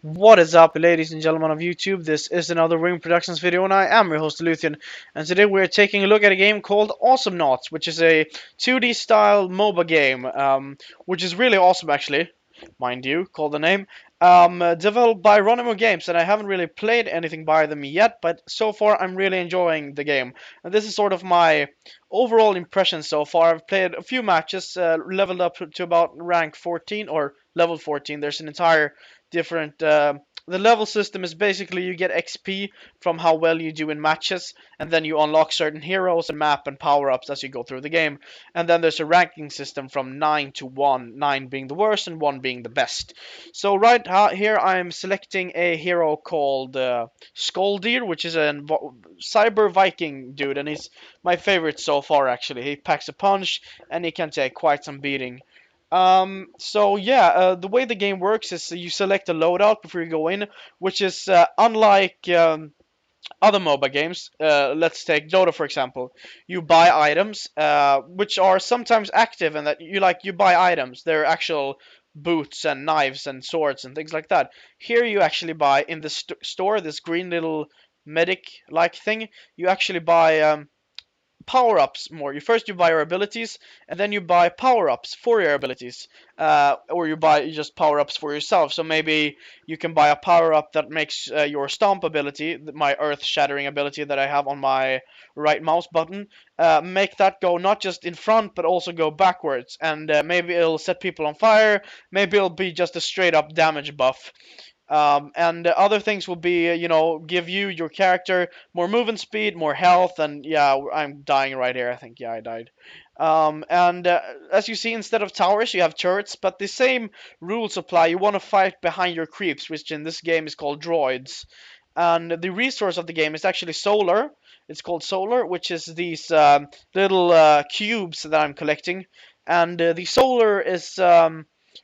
What is up, ladies and gentlemen of YouTube? This is another Ring Productions video, and I am your host, Luthien. And today we're taking a look at a game called Awesomenauts, which is a 2D style MOBA game, which is really awesome, actually, mind you, call the name. Developed by Ronimo Games, and I haven't really played anything by them yet, but so far I'm really enjoying the game. And this is sort of my overall impression so far. I've played a few matches, leveled up to about rank 14 or level 14. There's an entire different the level system is basically you get XP from how well you do in matches, and then you unlock certain heroes and map and power-ups as you go through the game. And then there's a ranking system from 9 to 1, 9 being the worst and 1 being the best. So right here I'm selecting a hero called Skolldir, which is a cyber Viking dude, and he's my favorite so far actually. He packs a punch and he can take quite some beating. So yeah, the way the game works is you select a loadout before you go in, which is unlike other MOBA games. Let's take Dota for example. You buy items, which are sometimes active, and that you buy items. They're actual boots and knives and swords and things like that. Here you actually buy in the store, this green little medic-like thing. You actually buy power-ups more. You buy your abilities, and then you buy power-ups for your abilities, or you buy just power-ups for yourself. So maybe you can buy a power-up that makes your stomp ability, my earth-shattering ability that I have on my right mouse button, make that go not just in front but also go backwards, and maybe it'll set people on fire. Maybe it'll be just a straight-up damage buff. And other things will be, give you, your character, more movement speed, more health, and yeah, I'm dying right here. I think, yeah, I died. And as you see, instead of towers, you have turrets, but the same rules apply. You want to fight behind your creeps, which in this game is called droids. And the resource of the game is actually solar. It's called solar, which is these little cubes that I'm collecting. And the solar is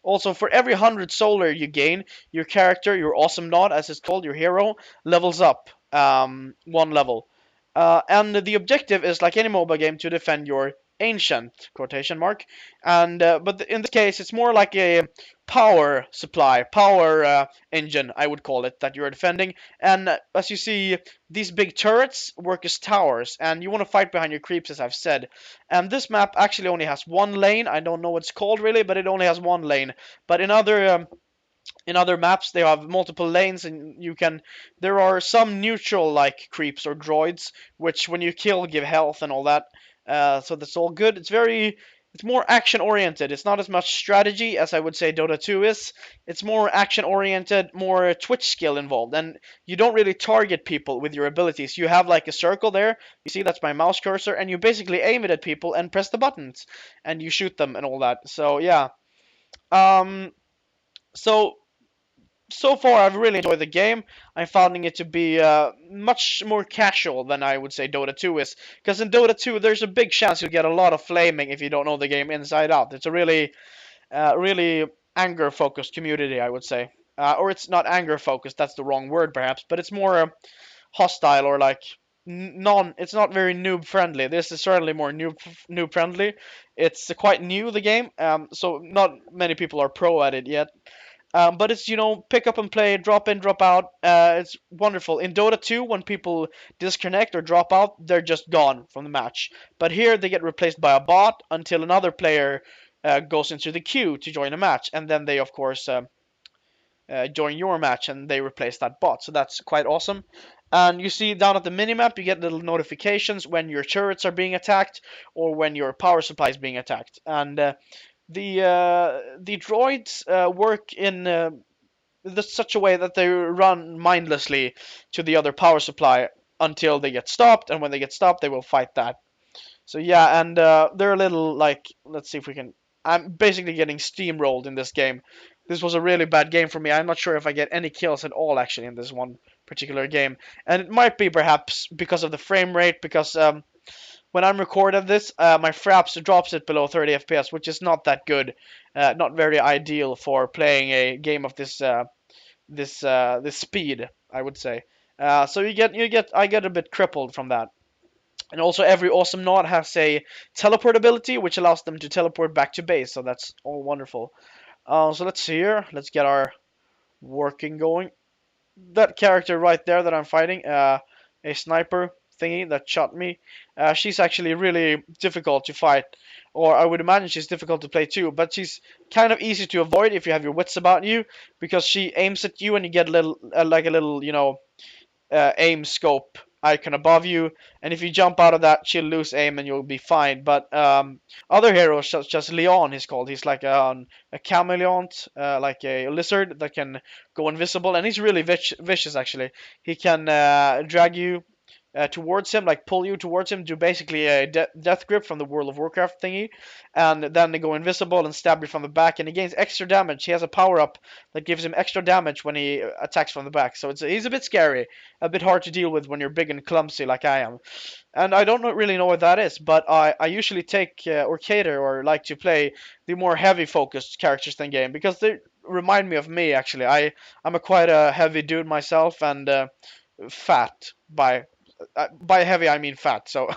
also, for every 100 solar you gain, your character, your Awesomenaut, as it's called, your hero, levels up 1 level. And the objective is, like any mobile game, to defend your ancient quotation mark. And but in this case, it's more like a power supply, power engine, I would call it, that you're defending. And as you see, these big turrets work as towers, and you want to fight behind your creeps, as I've said. And this map actually only has 1 lane. I don't know what it's called really, but it only has 1 lane. But in other maps they have multiple lanes, and there are some neutral like creeps or droids which when you kill give health and all that. So that's all good. It's more action oriented. It's not as much strategy as I would say Dota 2 is. It's more action oriented, more twitch skill involved, and you don't really target people with your abilities. You have like a circle there. You see, that's my mouse cursor, and you basically aim it at people and press the buttons and you shoot them and all that. So yeah. um so so far I've really enjoyed the game. I'm finding it to be much more casual than I would say Dota 2 is. Because in Dota 2, there's a big chance you'll get a lot of flaming if you don't know the game inside out. It's a really anger-focused community, I would say. Or it's not anger-focused, that's the wrong word perhaps, but it's more hostile or like it's not very noob friendly. This is certainly more noob friendly. It's quite new, the game, so not many people are pro at it yet. But it's, pick up and play, drop in, drop out. It's wonderful. In Dota 2, when people disconnect or drop out, they're just gone from the match. But here, they get replaced by a bot until another player goes into the queue to join a match. And then they, of course, join your match and they replace that bot. So that's quite awesome. And you see down at the minimap, you get little notifications when your turrets are being attacked or when your power supply is being attacked. And the droids work in such a way that they run mindlessly to the other power supply until they get stopped, and when they get stopped, they will fight that. So yeah, and they're a little like, let's see if we can. I'm basically getting steamrolled in this game. This was a really bad game for me. I'm not sure if I get any kills at all actually in this one particular game, and it might be perhaps because of the frame rate, because when I'm recording this, my fraps drops it below 30 FPS, which is not that good, not very ideal for playing a game of this speed, I would say. So I get a bit crippled from that. And also every Awesomenaut has a teleport ability, which allows them to teleport back to base. So that's all wonderful. So let's see here. Let's get our working going. That character right there that I'm fighting, a sniper thingy that shot me, she's actually really difficult to fight, or I would imagine she's difficult to play too. But she's kind of easy to avoid if you have your wits about you, because she aims at you and you get a little, like a little, aim scope icon above you, and if you jump out of that, she'll lose aim and you'll be fine. But other heroes, such as Leon, he's called. He's like a chameleont, like a lizard that can go invisible, and he's really vicious actually. He can drag you towards him, like pull you towards him, do basically a death grip from the World of Warcraft thingy, and then they go invisible and stab you from the back, and he gains extra damage. He has a power up that gives him extra damage when he attacks from the back, so he's a bit scary, a bit hard to deal with when you're big and clumsy like I am. And I don't really know what that is, but I usually take or cater or like to play the more heavy focused characters in the game because they remind me of me actually. I'm a quite a heavy dude myself, and fat by heavy I mean fat. So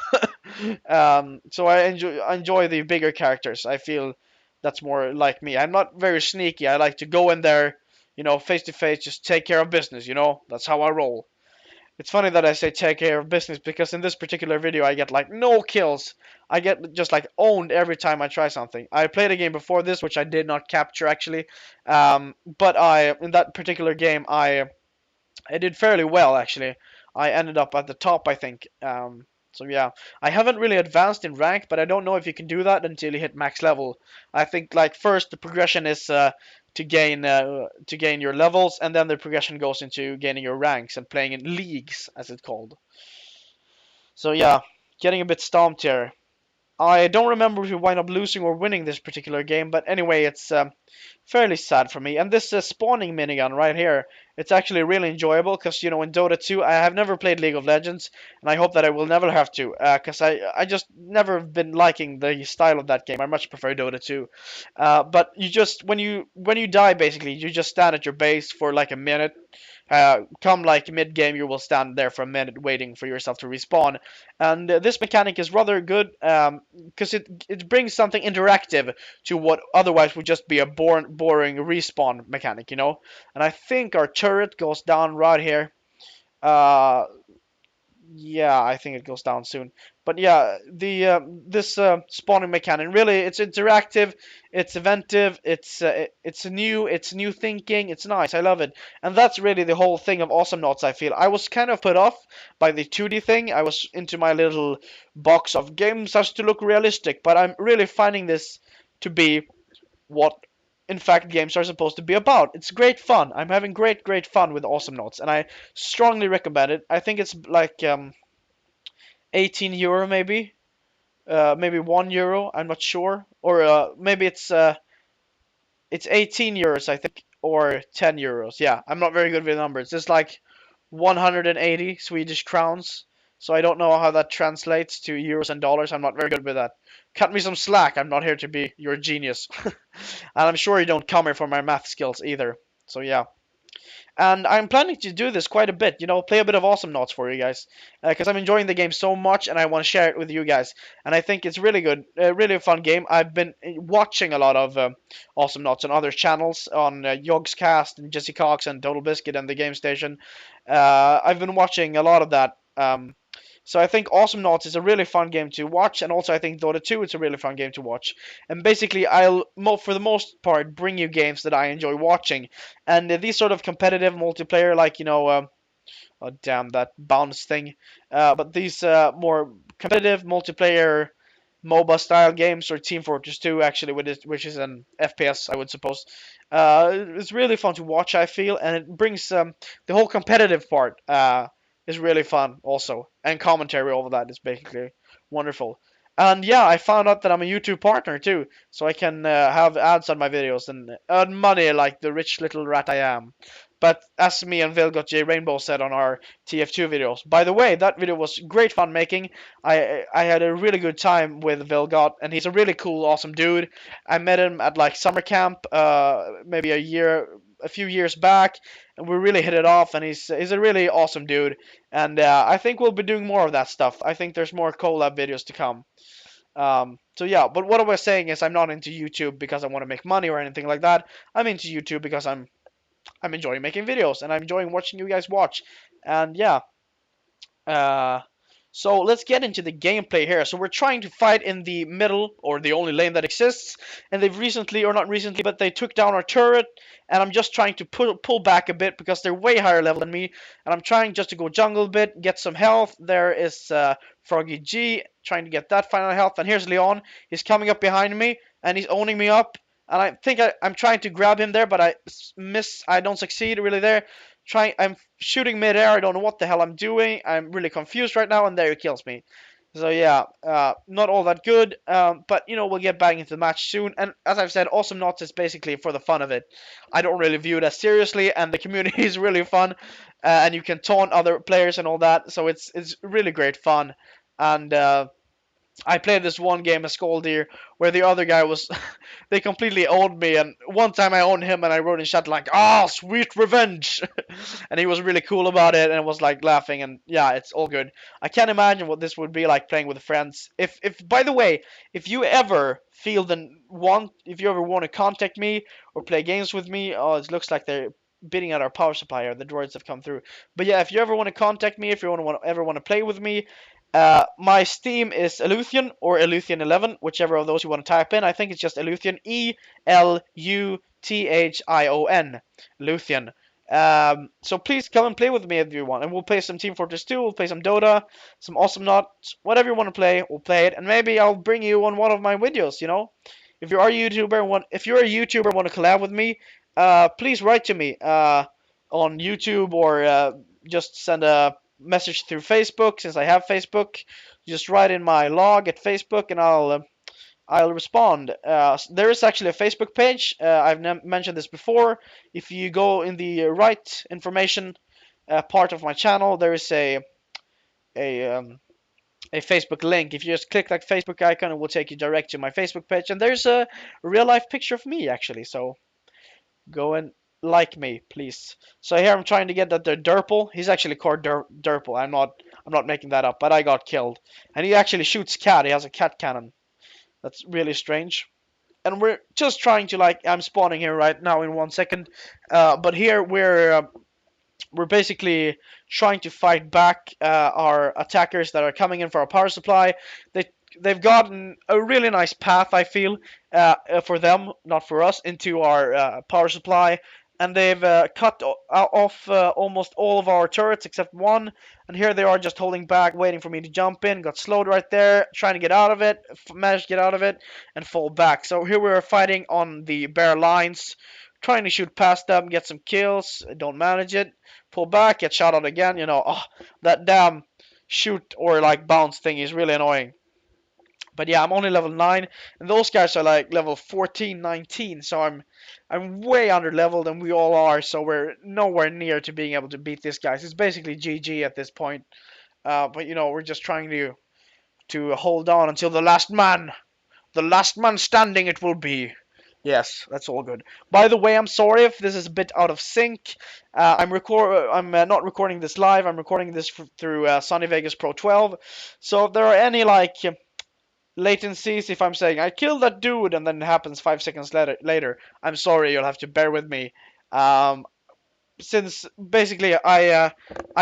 so I enjoy the bigger characters. I feel that's more like me. I'm not very sneaky. I like to go in there, face to face, just take care of business. That's how I roll. It's funny that I say take care of business because in this particular video I get like no kills. I get just like owned every time I try something. I played a game before this which I did not capture actually, but I in that particular game I did fairly well actually. I ended up at the top, I think. So yeah, I haven't really advanced in rank, but I don't know if you can do that until you hit max level. I think like first the progression is to gain your levels, and then the progression goes into gaining your ranks and playing in leagues, as it's called. So yeah, getting a bit stomped here. I don't remember if we wind up losing or winning this particular game, but anyway, it's fairly sad for me. And this spawning minigun right here, it's actually really enjoyable because, in Dota 2, I have never played League of Legends, and I hope that I will never have to, because I just never been liking the style of that game. I much prefer Dota 2. But you just, when you die, basically, you just stand at your base for like a minute. Come like mid game, you will stand there for a minute waiting for yourself to respawn, and this mechanic is rather good because it brings something interactive to what otherwise would just be a boring respawn mechanic, And I think our turret goes down right here. Uh, yeah, I think it goes down soon. But yeah, the this spawning mechanic really it's interactive, it's inventive, it's new thinking, it's nice. I love it, and that's really the whole thing of Awesomenauts. I feel I was kind of put off by the 2D thing. I was into my little box of games has to look realistic, but I'm really finding this to be what in fact games are supposed to be about. It's great fun. I'm having great fun with Awesomenauts, and I strongly recommend it. I think it's like 18 euro maybe 1 euro. I'm not sure, or maybe it's 18 euros I think, or 10 euros. Yeah, I'm not very good with numbers. It's like 180 Swedish crowns. So I don't know how that translates to euros and dollars. I'm not very good with that. Cut me some slack. I'm not here to be your genius. And I'm sure you don't come here for my math skills either. So yeah. And I'm planning to do this quite a bit, play a bit of Awesomenauts for you guys, because I'm enjoying the game so much and I want to share it with you guys. And I think it's really good, really a fun game. I've been watching a lot of Awesomenauts on other channels, on Yogscast and Jesse Cox and Total Biscuit and the Game Station. I've been watching a lot of that. So I think Awesomenauts is a really fun game to watch, and also I think Dota 2 is a really fun game to watch. And basically, I'll for the most part bring you games that I enjoy watching, and these sort of competitive multiplayer, like oh damn that bounce thing, but these more competitive multiplayer MOBA style games, or Team Fortress 2 actually, which is an FPS, I would suppose. It's really fun to watch, I feel, and it brings the whole competitive part. Is really fun also, and commentary over that is basically wonderful. And yeah, I found out that I'm a YouTube partner too, so I can have ads on my videos and earn money like the rich little rat I am. But as me and Wingltd Rainbow said on our TF2 videos, by the way, that video was great fun making. I had a really good time with Wingltd, and he's a really cool, awesome dude. I met him at like summer camp, maybe a few years back, and we really hit it off. And he's a really awesome dude, and I think we'll be doing more of that stuff. I think there's more collab videos to come. So yeah, but what I was saying is I'm not into YouTube because I want to make money or anything like that. I'm into YouTube because I'm I'm enjoying making videos and I'm enjoying watching you guys watch. And yeah, uh, so let's get into the gameplay here. So we're trying to fight in the middle, or the only lane that exists, and they've recently, or not recently, but they took down our turret, and I'm just trying to pull back a bit because they're way higher level than me, and I'm trying just to go jungle a bit, get some health. There is Froggy G, trying to get that final health, and here's Leon. He's coming up behind me, and he's owning me up, and I think I'm trying to grab him there, but I miss, I don't succeed really there. I'm shooting midair. I don't know what the hell I'm doing. I'm really confused right now, and there he kills me. So yeah, not all that good. But you know, we'll get back into the match soon. And as I've said, Awesomenauts is basically for the fun of it. I don't really view it as seriously, and the community is really fun, and you can taunt other players and all that. So it's really great fun. And I played this one game of Skolldir where the other guy was they completely owned me, and one time I owned him and I wrote in chat like, "Ah, sweet revenge," and he was really cool about it and was like laughing, and yeah, it's all good. I can't imagine what this would be like playing with friends. If by the way, if you ever if you ever want to contact me or play games with me, oh, it looks like they're bidding at our power supply, or the droids have come through. But yeah, if you ever want to contact me, if you ever want to play with me, my Steam is Eluthian or Eluthian11, whichever of those you want to type in. I think it's just Eluthian, Eluthion, Eluthian. So please come and play with me if you want, and we'll play some Team Fortress 2, we'll play some Dota, some Awesomenauts, whatever you want to play, we'll play it, and maybe I'll bring you on one of my videos. You know, if you're a YouTuber and want to collab with me, please write to me on YouTube, or just send a message through Facebook, since I have Facebook. Just write in my log at Facebook, and I'll respond. There is actually a Facebook page. I've mentioned this before. If you go in the right information part of my channel, there is a um, a Facebook link. If you just click that Facebook icon, it will take you direct to my Facebook page, and there's a real life picture of me actually. So go and like me, please. So here I'm trying to get that the Durple. He's actually called Durple. I'm not making that up, but I got killed. And he actually shoots cat. He has a cat cannon. That's really strange. And we're just trying to, like, I'm spawning here right now in 1 second. But here we're basically trying to fight back our attackers that are coming in for our power supply. They they've gotten a really nice path, I feel, for them, not for us, into our power supply, and they've cut off almost all of our turrets except one. And here they are, just holding back, waiting for me to jump in. Got slowed right there, trying to get out of it, managed to get out of it, and fall back. So here we are fighting on the bare lines, trying to shoot past them, get some kills. Don't manage it. Pull back, get shot at again. You know, oh, that damn shoot or like bounce thing is really annoying. But yeah, I'm only level 9, and those guys are like level 14, 19, so I'm way under leveled, and we all are, so we're nowhere near to being able to beat these guys. It's basically GG at this point. But you know, we're just trying to hold on until the last man standing it will be. Yes, that's all good. By the way, I'm sorry if this is a bit out of sync. I'm not recording this live. I'm recording this through Sony Vegas Pro 12. So if there are any like latencies, if I'm saying I killed that dude and then it happens 5 seconds later, I'm sorry. You'll have to bear with me. Um, since basically I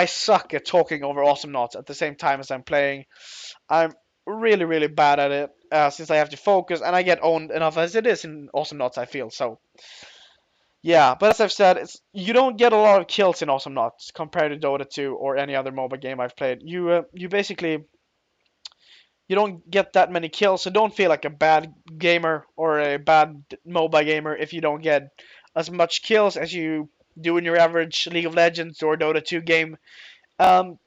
suck at talking over Awesomenauts at the same time as I'm playing. I'm really, really bad at it, since I have to focus, and I get owned enough as it is in Awesomenauts, I feel. So yeah, but as I've said, you don't get a lot of kills in Awesomenauts compared to Dota 2 or any other MOBA game I've played. You basically, you don't get that many kills, so don't feel like a bad gamer or a bad MOBA gamer if you don't get as much kills as you do in your average League of Legends or Dota 2 game. Um,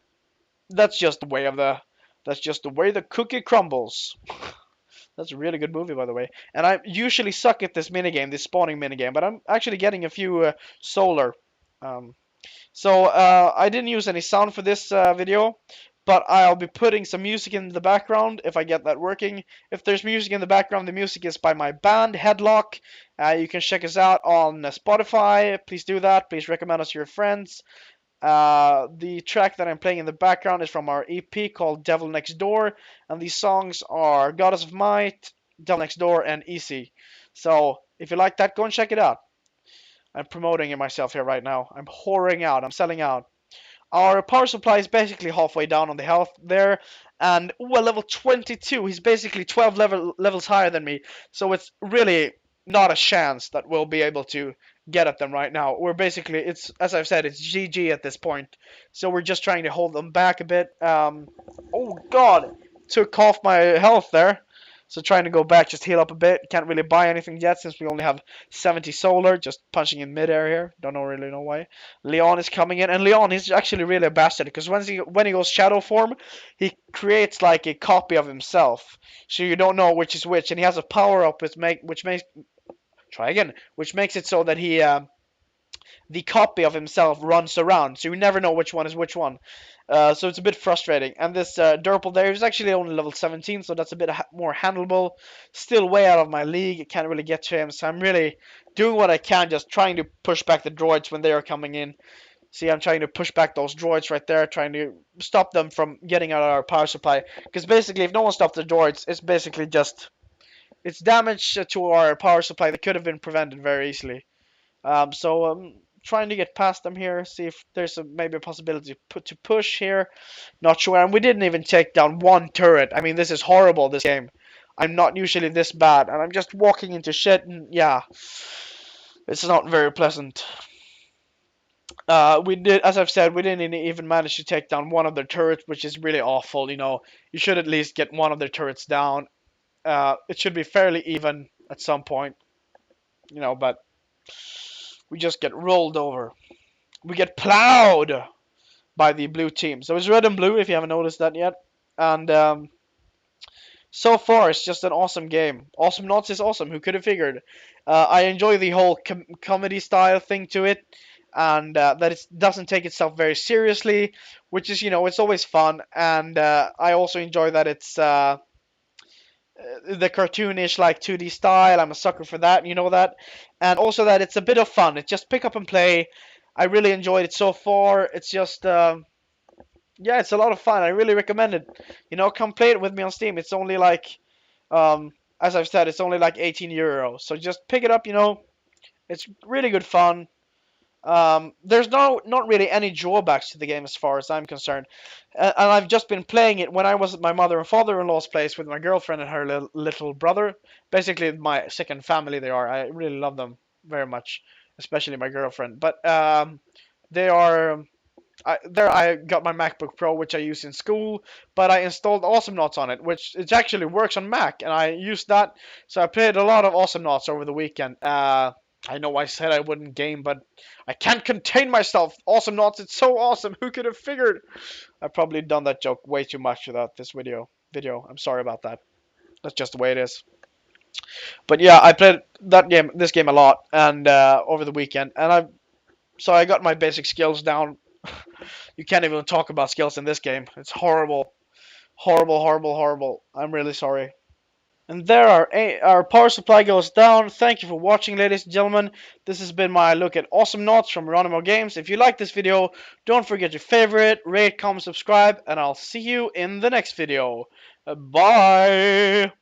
that's just the way of the that's just the way the cookie crumbles. That's a really good movie, by the way. And I usually suck at this minigame, this spawning minigame, but I'm actually getting a few solar. Um, so I didn't use any sound for this video, but I'll be putting some music in the background if I get that working. If there's music in the background, the music is by my band, Headlock. You can check us out on Spotify. Please do that. Please recommend us to your friends. The track that I'm playing in the background is from our EP called Devil Next Door, and these songs are Goddess of Might, Devil Next Door, and Easy. So if you like that, go and check it out. I'm promoting myself here right now. I'm whoring out. I'm selling out. Our power supply is basically halfway down on the health there, and well, level 22. He's basically 12 levels higher than me, so it's really not a chance that we'll be able to get at them right now. We're basically, it's as I've said, it's GG at this point. So we're just trying to hold them back a bit. Oh God, took off my health there. So trying to go back, just heal up a bit. Can't really buy anything yet since we only have 70 solar. Just punching in midair here. Don't really know why. Leon is coming in, and Leon is actually really a bastard because when he goes shadow form, he creates like a copy of himself, so you don't know which is which, and he has a power up which makes try again, which makes it so that he the copy of himself runs around, so you never know which one is which one. So it's a bit frustrating. And this Durple there is actually only level 17, so that's a bit more handleable. Still way out of my league. Can't really get to him, so I'm really doing what I can, just trying to push back the droids when they are coming in. See, I'm trying to push back those droids right there, trying to stop them from getting out of our power supply. Because basically, if no one stops the droids, it's basically just it's damage to our power supply that could have been prevented very easily. So trying to get past them here, see if there's maybe a possibility to push here. Not sure, and we didn't even take down one turret. I mean, this is horrible, this game. I'm not usually this bad, and I'm just walking into shit, and yeah, it's not very pleasant. We did, as I've said, we didn't even manage to take down one of their turrets, which is really awful. You know, you should at least get one of their turrets down. It should be fairly even at some point, you know, but we just get rolled over. We get plowed by the blue team. So it's red and blue if you haven't noticed that yet. And so far, it's just an awesome game. Awesomenauts is awesome. Who could have figured? I enjoy the whole comedy style thing to it, and that it doesn't take itself very seriously, which is, you know, it's always fun. And I also enjoy that it's the cartoonish, like 2D style. I'm a sucker for that, you know that. And also that it's a bit of fun. It's just pick up and play. I really enjoyed it so far. It's just yeah, it's a lot of fun. I really recommend it. You know, come play it with me on Steam. It's only like, as I've said, it's only like 18 euros. So just pick it up. You know, it's really good fun. There's not really any drawbacks to the game as far as I'm concerned, and I've just been playing it when I was at my mother and father-in-law's place with my girlfriend and her little brother. Basically, my second family they are. I really love them very much, especially my girlfriend. But they are. I got my MacBook Pro, which I use in school, but I installed Awesomenauts on it, which it actually works on Mac, and I used that. So I played a lot of Awesomenauts over the weekend. I know I said I wouldn't game, but I can't contain myself. Awesomenauts, it's so awesome. Who could have figured? I've probably done that joke way too much without this video. I'm sorry about that. That's just the way it is. But yeah, I played this game a lot, and over the weekend, and I got my basic skills down. You can't even talk about skills in this game. It's horrible. Horrible, horrible, horrible. I'm really sorry. And there our power supply goes down. Thank you for watching, ladies and gentlemen. This has been my look at Awesomenauts from Geronimo Games. If you like this video, don't forget to favorite, rate, comment, subscribe, and I'll see you in the next video. Bye!